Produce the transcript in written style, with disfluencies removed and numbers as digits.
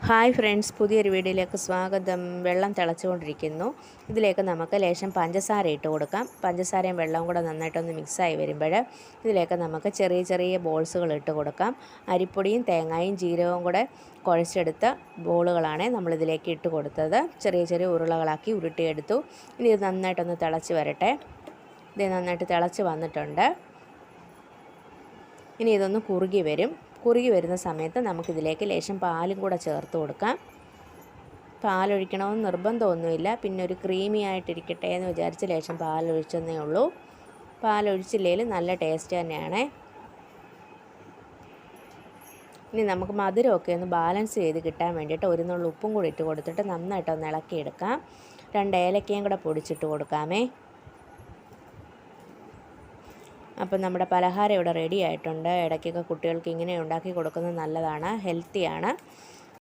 Hi friends, പുതിയൊരു വീഡിയോയിലേക്ക് സ്വാഗതം. വെള്ളം തിളച്ചുകൊണ്ടിരിക്കുന്നു. ഇതിലേക്ക് നമുക്ക് ലേശം പഞ്ചസാര ഇട്ട് കൊടുക്കാം. പഞ്ചസാരയും വെള്ളവും കൂടെ നന്നായിട്ടൊന്ന് മിക്സായി വരുമ്പോൾ ഇതിലേക്ക് നമുക്ക് ചെറിയ ചെറിയ ബോൾസുകൾ ഇട്ട് കൊടുക്കാം. അരിപ്പൊടിയും തേങ്ങയും ജീരകവും കൂടെ കുഴച്ചെടുത്ത ബോളുകളാണ് നമ്മളിതിലേക്ക് ഇട്ട് കൊടുത്തത്. ചെറിയ ചെറിയ ഉരുളകളാക്കി ഉരുട്ടിയെടുത്തു. ഇനി ഇത് നന്നായിട്ടൊന്ന് തിളച്ച് വരട്ടെ. ഇത് നന്നായിട്ട് തിളച്ച് വന്നിട്ടുണ്ട്. ഇനി ഇതൊന്ന് കുറുകി വരുന്ന സമയത്ത് നമുക്കിതിലേക്ക് ലേശം പാലും കൂടെ ചേർത്ത് കൊടുക്കാം. പാലൊഴിക്കണമെന്ന് നിർബന്ധമൊന്നുമില്ല, പിന്നെ ഒരു ക്രീമി ആയിട്ടിരിക്കട്ടെ എന്ന് വിചാരിച്ച് ലേശം പാലൊഴിച്ചെന്നേ ഉള്ളൂ. പാലൊഴിച്ചില്ലെങ്കിൽ നല്ല ടേസ്റ്റ് തന്നെയാണ്. ഇനി നമുക്ക് മധുരമൊക്കെ ഒന്ന് ബാലൻസ് ചെയ്ത് കിട്ടാൻ വേണ്ടിയിട്ട് ഒരു നുള്ളു ഉപ്പും കൂടി ഇട്ട് കൊടുത്തിട്ട് നന്നായിട്ടൊന്ന് ഇളക്കിയെടുക്കാം. 2 ഏലക്കയും കൂടെ പൊടിച്ചിട്ട് കൊടുക്കാമേ. അപ്പം നമ്മുടെ പലഹാരം ഇവിടെ റെഡി ആയിട്ടുണ്ട്. ഇടയ്ക്കൊക്കെ കുട്ടികൾക്ക് ഇങ്ങനെ ഉണ്ടാക്കി കൊടുക്കുന്നത് നല്ലതാണ്, ഹെൽത്തിയാണ്.